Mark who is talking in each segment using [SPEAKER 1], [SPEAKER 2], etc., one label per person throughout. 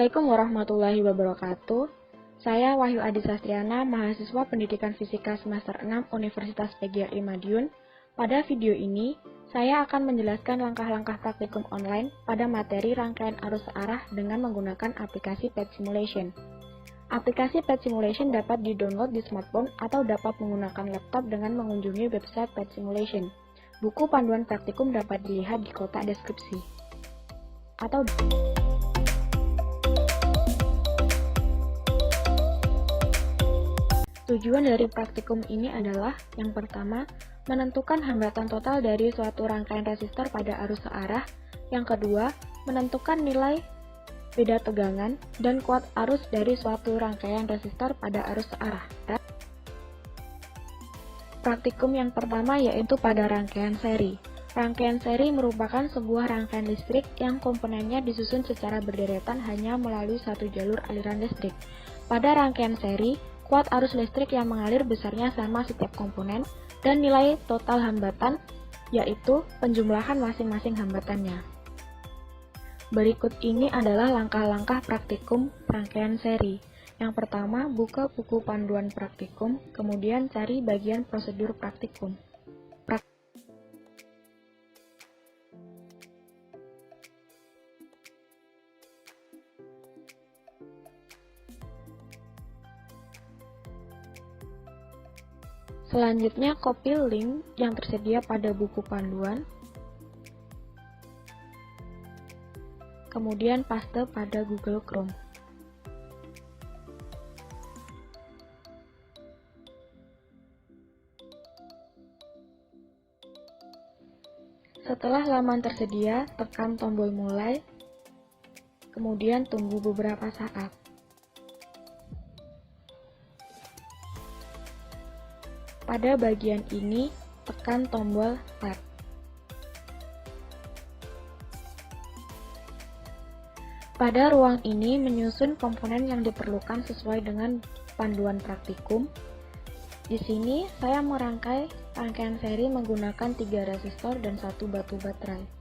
[SPEAKER 1] Assalamualaikum warahmatullahi wabarakatuh. Saya Wahyu Adi Sastriana, mahasiswa Pendidikan Fisika semester 6 Universitas PGRI Madiun. Pada video ini, saya akan menjelaskan langkah-langkah praktikum online pada materi rangkaian arus searah dengan menggunakan aplikasi Path Simulation. Aplikasi Path Simulation dapat di-download di smartphone atau dapat menggunakan laptop dengan mengunjungi website Path Simulation. Buku panduan praktikum dapat dilihat di kotak deskripsi. Tujuan dari praktikum ini adalah, yang pertama, menentukan hambatan total dari suatu rangkaian resistor pada arus searah. Yang kedua, menentukan nilai beda tegangan dan kuat arus dari suatu rangkaian resistor pada arus searah. Praktikum yang pertama yaitu pada rangkaian seri. Rangkaian seri merupakan sebuah rangkaian listrik yang komponennya disusun secara berderetan hanya melalui satu jalur aliran listrik. Pada rangkaian seri, kuat arus listrik yang mengalir besarnya sama setiap komponen, dan nilai total hambatan, yaitu penjumlahan masing-masing hambatannya. Berikut ini adalah langkah-langkah praktikum rangkaian seri. Yang pertama, buka buku panduan praktikum, kemudian cari bagian prosedur praktikum. Selanjutnya, copy link yang tersedia pada buku panduan, kemudian paste pada Google Chrome. Setelah halaman tersedia, tekan tombol mulai, kemudian tunggu beberapa saat. Pada bagian ini, tekan tombol Start. Pada ruang ini, menyusun komponen yang diperlukan sesuai dengan panduan praktikum. Di sini, saya merangkai rangkaian seri menggunakan 3 resistor dan 1 batu baterai.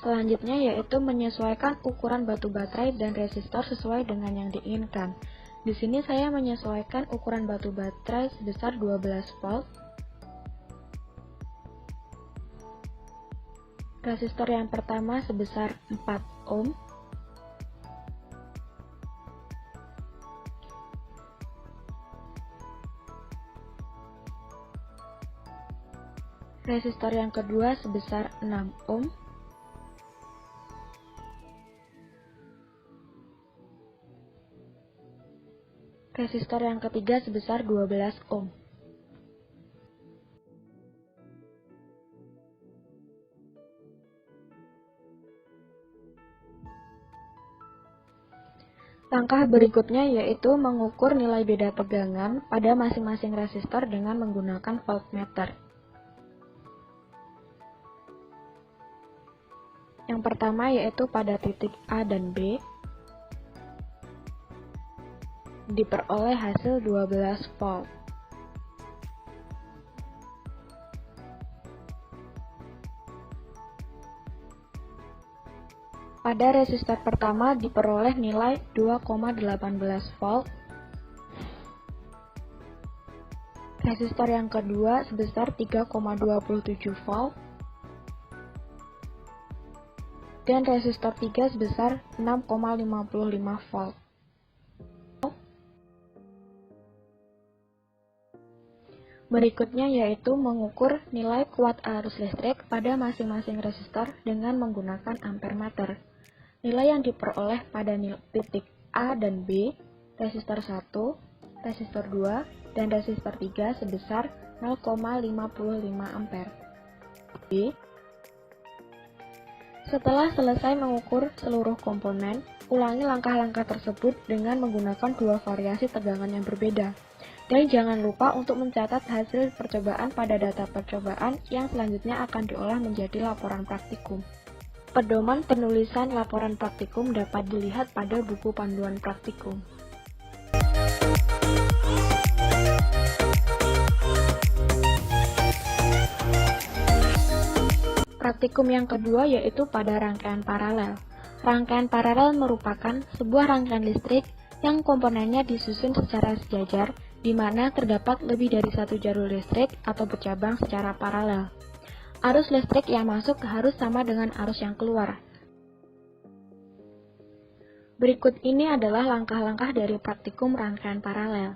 [SPEAKER 1] Selanjutnya yaitu menyesuaikan ukuran batu baterai dan resistor sesuai dengan yang diinginkan. Di sini saya menyesuaikan ukuran batu baterai sebesar 12 volt. Resistor yang pertama sebesar 4 ohm. Resistor yang kedua sebesar 6 ohm. Resistor yang ketiga sebesar 12 ohm. Langkah berikutnya yaitu mengukur nilai beda tegangan pada masing-masing resistor dengan menggunakan voltmeter. Yang pertama yaitu pada titik A dan B, diperoleh hasil 12 volt. Pada resistor pertama diperoleh nilai 2,18 volt. Resistor yang kedua sebesar 3,27 volt. Dan resistor 3 sebesar 6,55 volt. Berikutnya yaitu mengukur nilai kuat arus listrik pada masing-masing resistor dengan menggunakan ampere meter. Nilai yang diperoleh pada titik A dan B, resistor 1, resistor 2, dan resistor 3 sebesar 0,55 ampere. B. Setelah selesai mengukur seluruh komponen, ulangi langkah-langkah tersebut dengan menggunakan dua variasi tegangan yang berbeda. Dan jangan lupa untuk mencatat hasil percobaan pada data percobaan yang selanjutnya akan diolah menjadi laporan praktikum. Pedoman penulisan laporan praktikum dapat dilihat pada buku panduan praktikum. Praktikum yang kedua yaitu pada rangkaian paralel. Rangkaian paralel merupakan sebuah rangkaian listrik yang komponennya disusun secara sejajar, di mana terdapat lebih dari satu jalur listrik atau bercabang secara paralel. Arus listrik yang masuk harus sama dengan arus yang keluar. Berikut ini adalah langkah-langkah dari praktikum rangkaian paralel.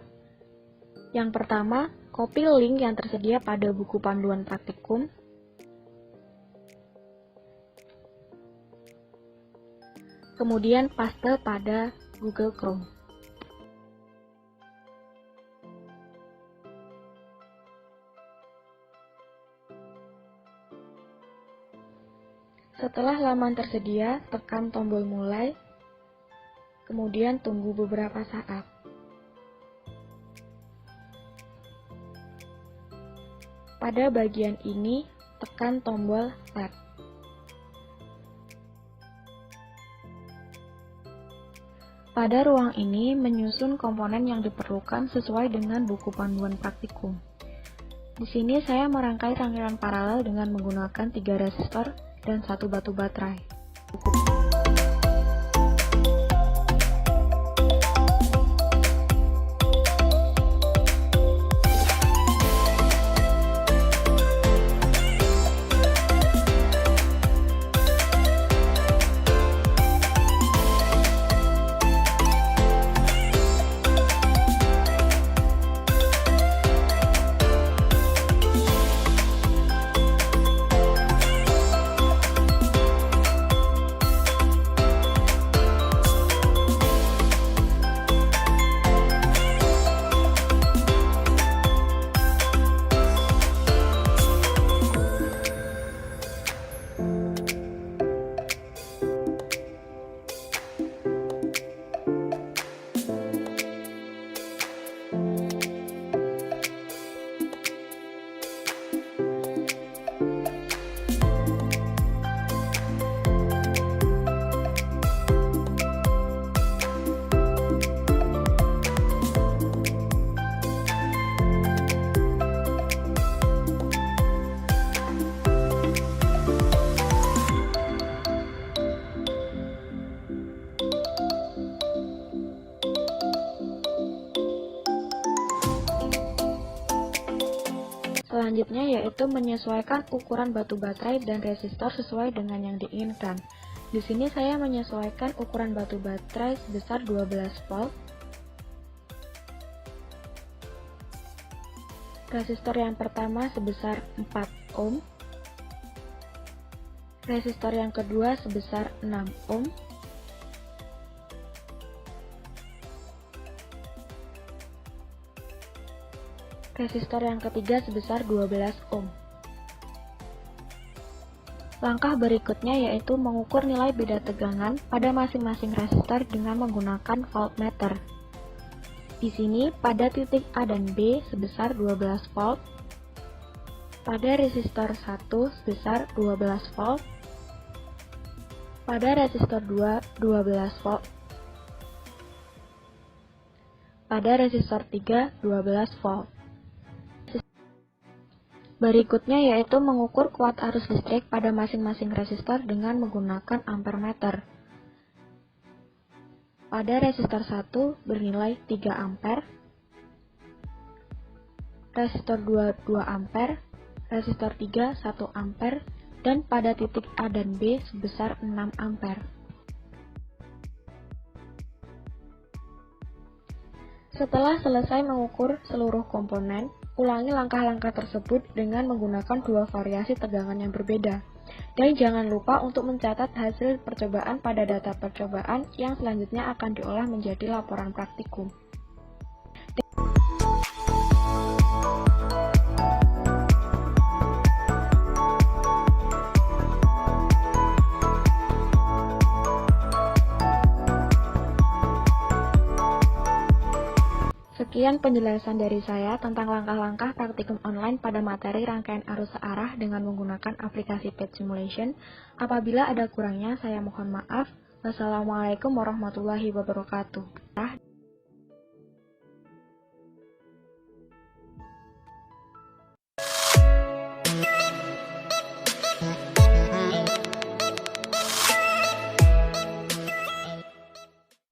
[SPEAKER 1] Yang pertama, copy link yang tersedia pada buku panduan praktikum. Kemudian paste pada Google Chrome. Setelah laman tersedia, tekan tombol mulai, kemudian tunggu beberapa saat. Pada bagian ini, tekan tombol Start. Pada ruang ini, menyusun komponen yang diperlukan sesuai dengan buku panduan praktikum. Di sini saya merangkai rangkaian paralel dengan menggunakan 3 resistor dan 1 batu baterai. Selanjutnya yaitu menyesuaikan ukuran batu baterai dan resistor sesuai dengan yang diinginkan. Di sini saya menyesuaikan ukuran batu baterai sebesar 12 volt. Resistor yang pertama sebesar 4 ohm. Resistor yang kedua sebesar 6 ohm. Resistor yang ketiga sebesar 12 ohm. Langkah berikutnya yaitu mengukur nilai beda tegangan pada masing-masing resistor dengan menggunakan voltmeter. Di sini pada titik A dan B sebesar 12 volt, pada resistor 1 sebesar 12 volt, pada resistor 2 12 volt, pada resistor 3 12 volt. Berikutnya yaitu mengukur kuat arus listrik pada masing-masing resistor dengan menggunakan ampere meter. Pada resistor 1 bernilai 3 ampere, resistor 2 2 ampere, resistor 3 1 ampere, dan pada titik A dan B sebesar 6 ampere. Setelah selesai mengukur seluruh komponen, Ulangi langkah-langkah tersebut dengan menggunakan dua variasi tegangan yang berbeda. Dan jangan lupa untuk mencatat hasil percobaan pada data percobaan yang selanjutnya akan diolah menjadi laporan praktikum. Sekian penjelasan dari saya tentang langkah-langkah praktikum online pada materi rangkaian arus searah dengan menggunakan aplikasi Path Simulation. Apabila ada kurangnya, saya mohon maaf. Wassalamualaikum warahmatullahi wabarakatuh.